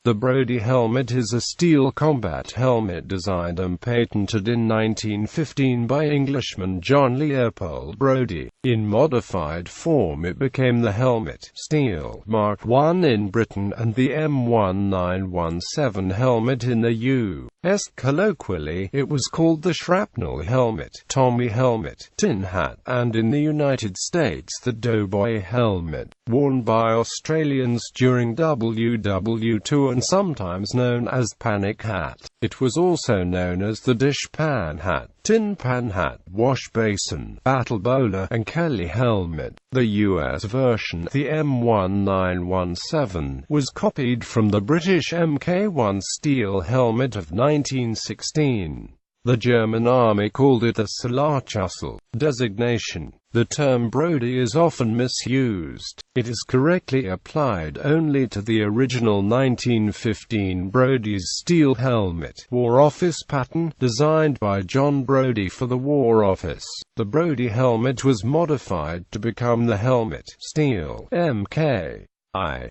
The Brodie helmet is a steel combat helmet designed and patented in 1915 by Englishman John Leopold Brodie. In modified form it became the helmet steel Mark I in Britain and the M1917 helmet in the U.S. Colloquially, it was called the shrapnel helmet, Tommy helmet, tin hat, and in the United States the doughboy helmet, worn by Australians during WW2 and sometimes known as panic hat. It was also known as the dish pan hat, tin pan hat, wash basin, battle bowler, and Kelly helmet. The US version, the M1917, was copied from the British Mk1 steel helmet of 1916. The German Army called it the Solarchussel designation. The term Brodie is often misused. It is correctly applied only to the original 1915 Brodie's steel helmet, War Office pattern, designed by John Brodie for the War Office. The Brodie helmet was modified to become the helmet steel Mk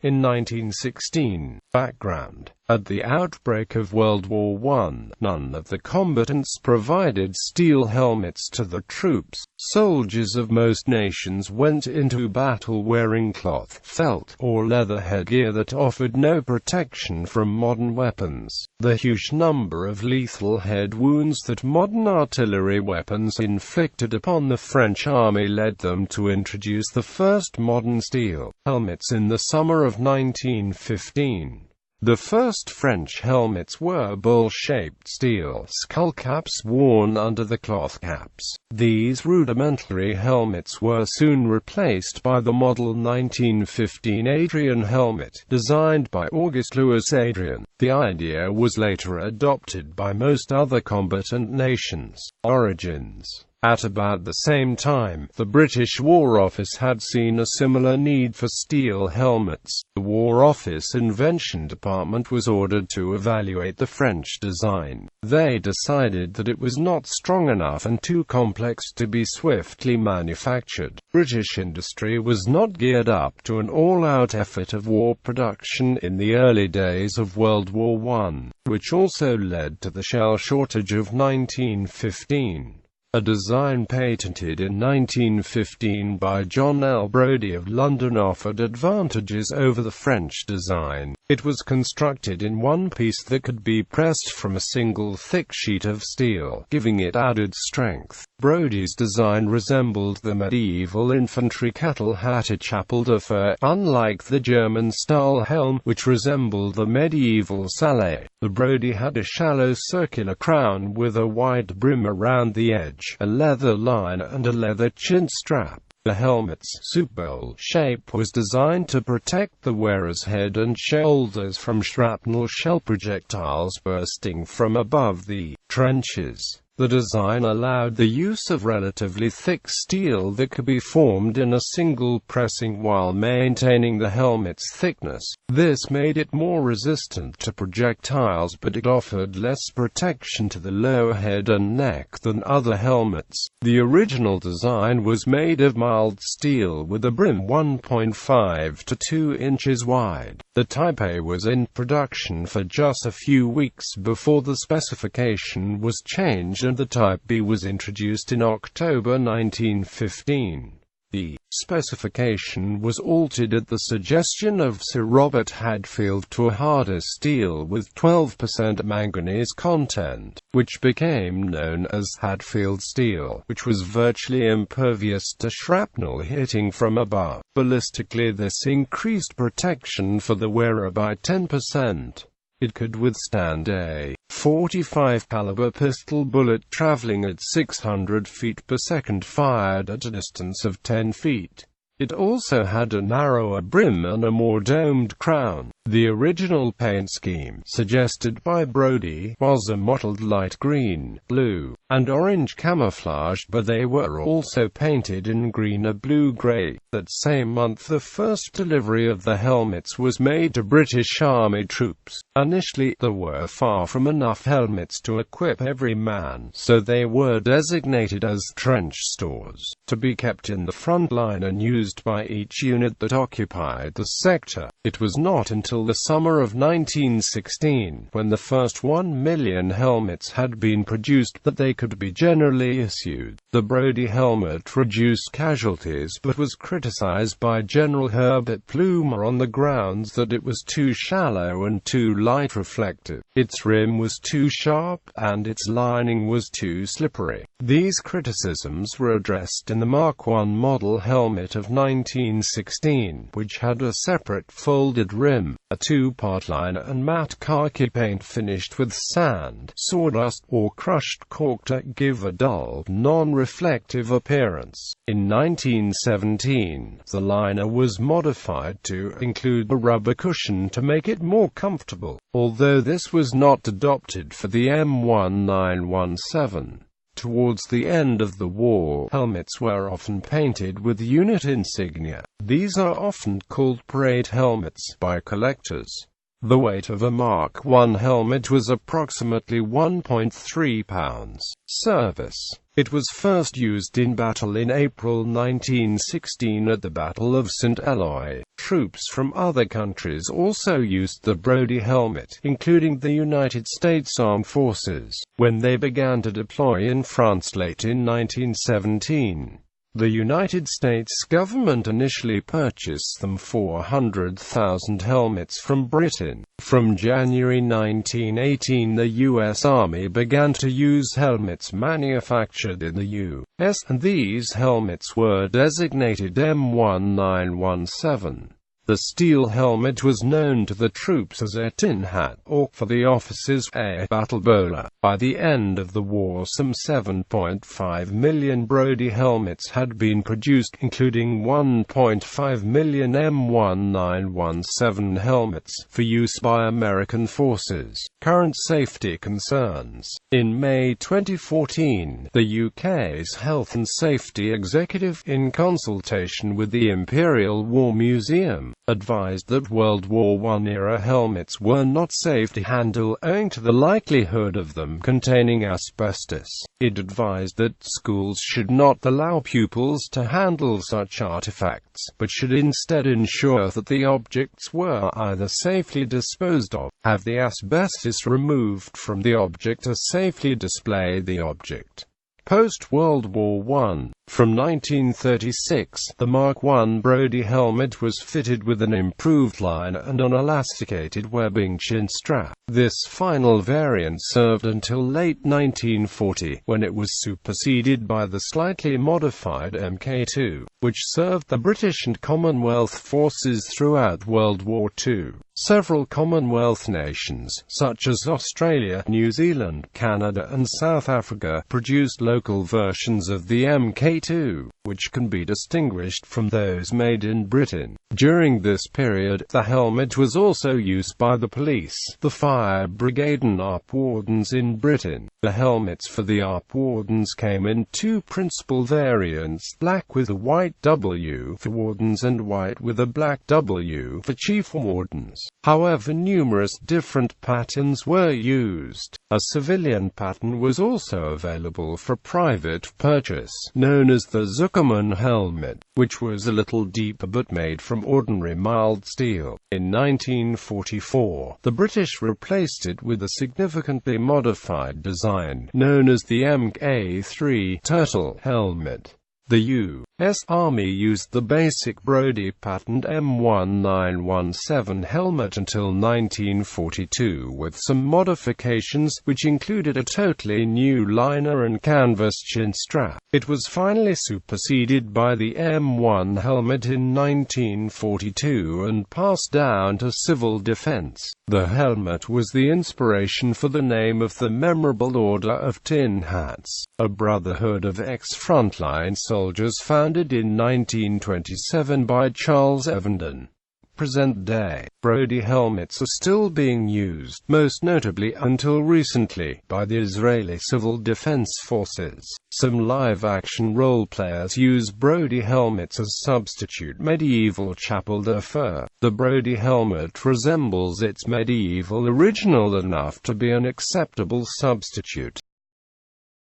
in 1916. Background: at the outbreak of World War I, none of the combatants provided steel helmets to the troops. Soldiers of most nations went into battle wearing cloth, felt, or leather headgear that offered no protection from modern weapons. The huge number of lethal head wounds that modern artillery weapons inflicted upon the French army led them to introduce the first modern steel helmets in the summer of 1915. The first French helmets were bowl-shaped steel skullcaps worn under the cloth caps. These rudimentary helmets were soon replaced by the model 1915 Adrian helmet, designed by Auguste Louis Adrian. The idea was later adopted by most other combatant nations. Origins: at about the same time, the British War Office had seen a similar need for steel helmets. The War Office Invention Department was ordered to evaluate the French design. They decided that it was not strong enough and too complex to be swiftly manufactured. British industry was not geared up to an all-out effort of war production in the early days of World War I, which also led to the shell shortage of 1915. A design patented in 1915 by John L. Brodie of London offered advantages over the French design. It was constructed in one piece that could be pressed from a single thick sheet of steel, giving it added strength. Brodie's design resembled the medieval infantry cattle hat at Chapel de Fer, unlike the German-style helm, which resembled the medieval sallet. The Brodie had a shallow circular crown with a wide brim around the edge, a leather liner and a leather chin strap. The helmet's soup bowl shape was designed to protect the wearer's head and shoulders from shrapnel shell projectiles bursting from above the trenches. The design allowed the use of relatively thick steel that could be formed in a single pressing while maintaining the helmet's thickness. This made it more resistant to projectiles, but it offered less protection to the lower head and neck than other helmets. The original design was made of mild steel with a brim 1.5 to 2 inches wide. The Type A was in production for just a few weeks before the specification was changed and the Type B was introduced in October 1915. The specification was altered at the suggestion of Sir Robert Hadfield to a harder steel with 12% manganese content, which became known as Hadfield steel, which was virtually impervious to shrapnel hitting from above. Ballistically, this increased protection for the wearer by 10%. It could withstand a .45 caliber pistol bullet traveling at 600 feet per second fired at a distance of 10 feet. It also had a narrower brim and a more domed crown. The original paint scheme, suggested by Brodie, was a mottled light green, blue, and orange camouflage, but they were also painted in green or blue-grey. That same month the first delivery of the helmets was made to British Army troops. Initially, there were far from enough helmets to equip every man, so they were designated as trench stores, to be kept in the front line and used by each unit that occupied the sector. It was not until until the summer of 1916, when the first 1 million helmets had been produced, that they could be generally issued. The Brodie helmet reduced casualties but was criticized by General Herbert Plumer on the grounds that it was too shallow and too light reflective. Its rim was too sharp, and its lining was too slippery. These criticisms were addressed in the Mark I model helmet of 1916, which had a separate folded rim, a two-part liner and matte khaki paint finished with sand, sawdust, or crushed cork to give a dull, non-reflective appearance. In 1917, the liner was modified to include a rubber cushion to make it more comfortable, although this was not adopted for the M1917. Towards the end of the war, helmets were often painted with unit insignia. These are often called parade helmets by collectors. The weight of a Mark I helmet was approximately 1.3 pounds. Service. It was first used in battle in April 1916 at the Battle of St. Eloi. Troops from other countries also used the Brodie helmet, including the United States Armed Forces, when they began to deploy in France late in 1917. The United States government initially purchased them 400,000 helmets from Britain. From January 1918, the U.S. Army began to use helmets manufactured in the U.S., and these helmets were designated M1917. The steel helmet was known to the troops as a tin hat, or, for the officers, a battle bowler. By the end of the war, some 7.5 million Brodie helmets had been produced, including 1.5 million M1917 helmets, for use by American forces. Current safety concerns. In May 2014, the UK's Health and Safety Executive, in consultation with the Imperial War Museum, advised that World War I-era helmets were not safe to handle owing to the likelihood of them containing asbestos. It advised that schools should not allow pupils to handle such artifacts, but should instead ensure that the objects were either safely disposed of, have the asbestos removed from the object, or safely display the object. Post-World War I. From 1936, the Mark I Brodie helmet was fitted with an improved liner and an elasticated webbing chin strap. This final variant served until late 1940, when it was superseded by the slightly modified Mk2, which served the British and Commonwealth forces throughout World War II. Several Commonwealth nations, such as Australia, New Zealand, Canada, and South Africa, produced local versions of the Mk2, which can be distinguished from those made in Britain. During this period, the helmet was also used by the police, the fire brigade and ARP wardens in Britain. The helmets for the ARP wardens came in two principal variants, black with a white W for wardens and white with a black W for chief wardens. However, numerous different patterns were used. A civilian pattern was also available for private purchase, known as the Zuckerman helmet, which was a little deeper but made from ordinary mild steel. In 1944, the British replaced it with a significantly modified design, known as the Mk3 Turtle helmet. The U.S. Army used the basic Brodie patterned M1917 helmet until 1942 with some modifications, which included a totally new liner and canvas chin strap. It was finally superseded by the M1 helmet in 1942 and passed down to civil defense. The helmet was the inspiration for the name of the memorable Order of Tin Hats, a brotherhood of ex-frontline soldiers founded in 1927 by Charles Evenden. Present-day, Brodie helmets are still being used, most notably until recently, by the Israeli Civil Defense Forces. Some live-action role-players use Brodie helmets as substitute medieval chapeau de fur. The Brodie helmet resembles its medieval original enough to be an acceptable substitute.